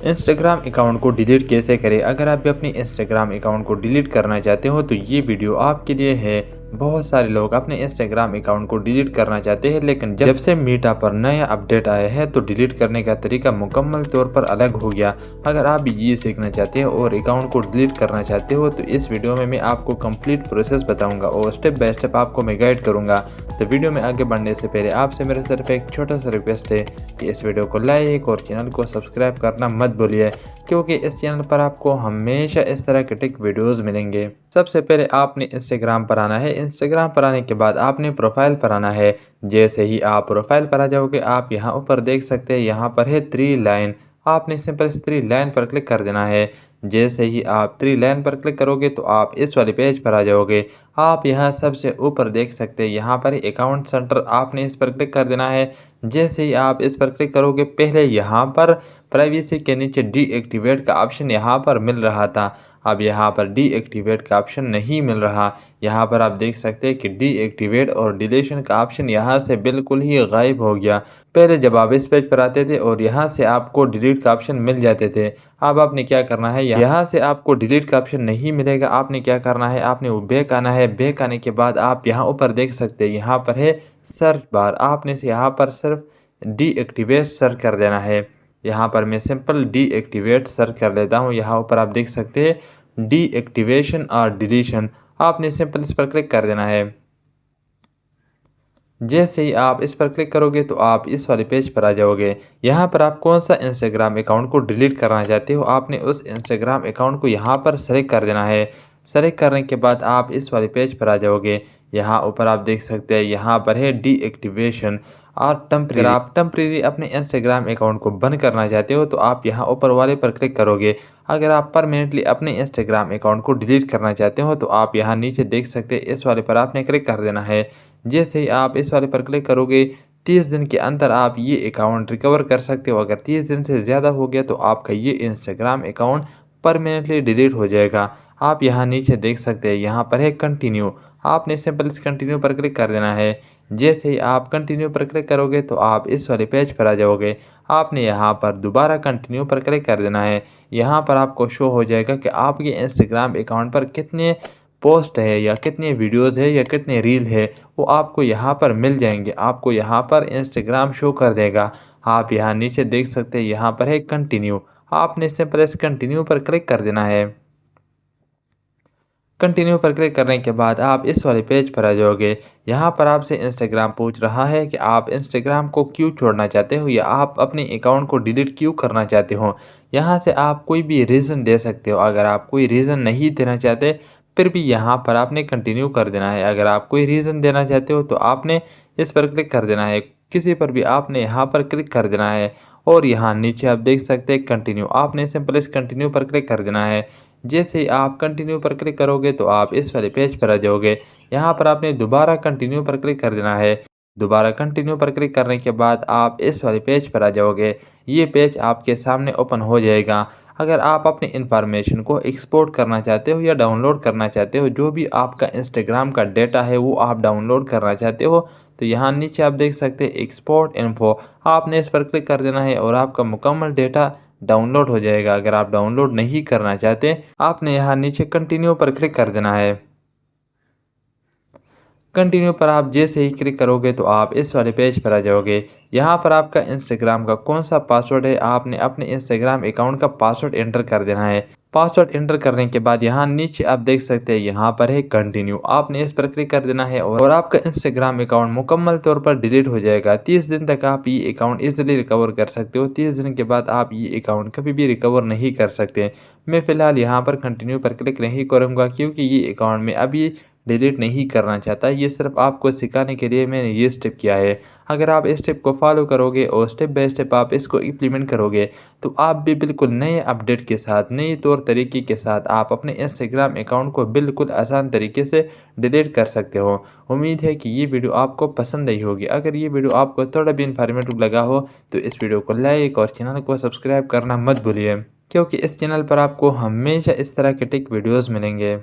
Instagram account को delete कैसे करें। अगर आप भी अपनी इंस्टाग्राम अकाउंट को डिलीट करना चाहते हो तो ये वीडियो आपके लिए है। बहुत सारे लोग अपने इंस्टाग्राम अकाउंट को डिलीट करना चाहते हैं, लेकिन जब से मीटा पर नया अपडेट आया है तो डिलीट करने का तरीका मुकम्मल तौर पर अलग हो गया। अगर आप भी ये सीखना चाहते हो और अकाउंट को डिलीट करना चाहते हो तो इस वीडियो में मैं आपको कंप्लीट प्रोसेस बताऊंगा और स्टेप बाय स्टेप आपको मैं गाइड करूंगा। तो वीडियो में आगे बढ़ने से पहले आपसे मेरे तरफ एक छोटा सा रिक्वेस्ट है कि इस वीडियो को लाइक और चैनल को सब्सक्राइब करना मत भूलिए, क्योंकि इस चैनल पर आपको हमेशा इस तरह के टेक वीडियोस मिलेंगे। सबसे पहले आपने इंस्टाग्राम पर आना है। इंस्टाग्राम पर आने के बाद आपने प्रोफाइल पर आना है। जैसे ही आप प्रोफाइल पर आ जाओगे आप यहाँ ऊपर देख सकते हैं, यहाँ पर है 3 लाइन। आपने सिंपल इस 3 लाइन पर क्लिक कर देना है। जैसे ही आप 3 लाइन पर क्लिक करोगे तो आप इस वाले पेज पर आ जाओगे। आप यहाँ सबसे ऊपर देख सकते हैं, यहाँ पर अकाउंट सेंटर, आपने इस पर क्लिक कर देना है। जैसे ही आप इस पर क्लिक करोगे, पहले यहाँ पर प्राइवेसी के नीचे डीएक्टिवेट का ऑप्शन यहाँ पर मिल रहा था, अब यहाँ पर डीएक्टिवेट का ऑप्शन नहीं मिल रहा। यहाँ पर आप देख सकते हैं कि डीएक्टिवेट और डिलीशन का ऑप्शन यहाँ से बिल्कुल ही गायब हो गया। पहले जब आप इस पेज पर आते थे और यहाँ से आपको डिलीट का ऑप्शन मिल जाते थे। अब आपने क्या करना है, यहाँ से आपको डिलीट का ऑप्शन नहीं मिलेगा। आपने क्या करना है, आपने वो बैक आना है। बैक आने के बाद आप यहाँ ऊपर देख सकते हैं, यहाँ पर है सर्च बार। आपने से यहाँ पर सिर्फ डीएक्टिवेट सर्च कर देना है। यहाँ पर मैं सिंपल डीएक्टिवेट सर्च कर लेता हूँ। यहाँ ऊपर आप देख सकते हैं डीएक्टिवेशन और डिलीशन, आपने सिंपल इस पर क्लिक कर देना है। जैसे ही आप इस पर क्लिक करोगे तो आप इस वाले पेज पर आ जाओगे। यहाँ पर आप कौन सा इंस्टाग्राम अकाउंट को डिलीट करना चाहते हो, आपने उस इंस्टाग्राम अकाउंट को यहाँ पर सेलेक्ट कर देना है। सेलेक्ट करने के बाद आप इस वाले पेज पर आ जाओगे। यहाँ ऊपर आप देख सकते हैं, यहाँ पर है डीएक्टिवेशन और टेम्परेरी। आप टेम्परेरी अपने इंस्टाग्राम अकाउंट को बंद करना चाहते हो तो आप यहाँ ऊपर वाले पर क्लिक करोगे। अगर आप परमानेंटली अपने इंस्टाग्राम अकाउंट को डिलीट करना चाहते हो तो आप यहाँ नीचे देख सकते हैं, इस वाले पर आपने क्लिक कर देना है। जैसे ही आप इस वाले पर क्लिक करोगे, 30 दिन के अंदर आप ये अकाउंट रिकवर कर सकते हो। अगर 30 दिन से ज़्यादा हो गया तो आपका ये इंस्टाग्राम अकाउंट परमानेंटली डिलीट हो जाएगा। आप यहाँ नीचे देख सकते हैं, यहाँ पर है कंटिन्यू, आपने सिंपल इस कंटिन्यू पर क्लिक कर देना है। जैसे ही आप कंटिन्यू पर क्लिक करोगे तो आप इस वाले पेज पर आ जाओगे। आपने यहाँ पर दोबारा कंटिन्यू पर क्लिक कर देना है। यहाँ पर आपको शो हो जाएगा कि आपके इंस्टाग्राम अकाउंट पर कितने पोस्ट है या कितने वीडियोस है या कितने रील है, वो आपको यहाँ पर मिल जाएंगे। आपको यहाँ पर इंस्टाग्राम शो कर देगा। आप यहाँ नीचे देख सकते हैं, यहाँ पर है कंटिन्यू, आपने सिंपल इस कंटिन्यू पर क्लिक कर देना है। कंटिन्यू पर क्लिक करने के बाद आप इस वाले पेज पर आ जाओगे। यहाँ पर आपसे इंस्टाग्राम पूछ रहा है कि आप इंस्टाग्राम को क्यों छोड़ना चाहते हो या आप अपने अकाउंट को डिलीट क्यों करना चाहते हो। यहाँ से आप कोई भी रीज़न दे सकते हो। अगर आप कोई रीज़न नहीं देना चाहते फिर भी यहाँ पर आपने कंटिन्यू कर देना है। अगर आप कोई रीज़न देना चाहते हो तो आपने इस पर क्लिक कर देना है। किसी पर भी आपने यहाँ पर क्लिक कर देना है और यहाँ नीचे आप देख सकते हैं कंटिन्यू, आपने सिंपल इस कंटिन्यू पर क्लिक कर देना है। जैसे ही आप कंटिन्यू पर क्लिक करोगे तो आप इस वाले पेज पर आ जाओगे। यहाँ पर आपने दोबारा कंटिन्यू पर क्लिक कर देना है। दोबारा कंटिन्यू पर क्लिक करने के बाद आप इस वाले पेज पर आ जाओगे। ये पेज आपके सामने ओपन हो जाएगा। अगर आप अपनी इंफॉर्मेशन को एक्सपोर्ट करना चाहते हो या डाउनलोड करना चाहते हो, जो भी आपका इंस्टाग्राम का डेटा है वो आप डाउनलोड करना चाहते हो, तो यहाँ नीचे आप देख सकते हैं एक्सपोर्ट इन्फो, आपने इस पर क्लिक कर देना है और आपका मुकम्मल डेटा डाउनलोड हो जाएगा। अगर आप डाउनलोड नहीं करना चाहते, आपने यहाँ नीचे कंटिन्यू पर क्लिक कर देना है। कंटिन्यू पर आप जैसे ही क्लिक करोगे तो आप इस वाले पेज पर आ जाओगे। यहाँ पर आपका इंस्टाग्राम का कौन सा पासवर्ड है, आपने अपने इंस्टाग्राम अकाउंट का पासवर्ड एंटर कर देना है। पासवर्ड एंटर करने के बाद यहाँ नीचे आप देख सकते हैं, यहाँ पर है कंटिन्यू, आपने इस पर क्लिक कर देना है और आपका इंस्टाग्राम अकाउंट मुकम्मल तौर पर डिलीट हो जाएगा। 30 दिन तक आप ये अकाउंट इजीली रिकवर कर सकते हो। 30 दिन के बाद आप ये अकाउंट कभी भी रिकवर नहीं कर सकते। मैं फ़िलहाल यहाँ पर कंटिन्यू पर क्लिक नहीं करूँगा, क्योंकि ये अकाउंट में अभी डिलीट नहीं करना चाहता। ये सिर्फ आपको सिखाने के लिए मैंने ये स्टेप किया है। अगर आप इस स्टेप को फॉलो करोगे और स्टेप बाय स्टेप आप इसको इम्प्लीमेंट करोगे तो आप भी बिल्कुल नए अपडेट के साथ, नए तौर तरीके के साथ आप अपने इंस्टाग्राम अकाउंट को बिल्कुल आसान तरीके से डिलीट कर सकते हो। उम्मीद है कि ये वीडियो आपको पसंद आई होगी। अगर ये वीडियो आपको थोड़ा भी इन्फॉर्मेटिव लगा हो तो इस वीडियो को लाइक और चैनल को सब्सक्राइब करना मत भूलिए, क्योंकि इस चैनल पर आपको हमेशा इस तरह के टेक वीडियोज़ मिलेंगे।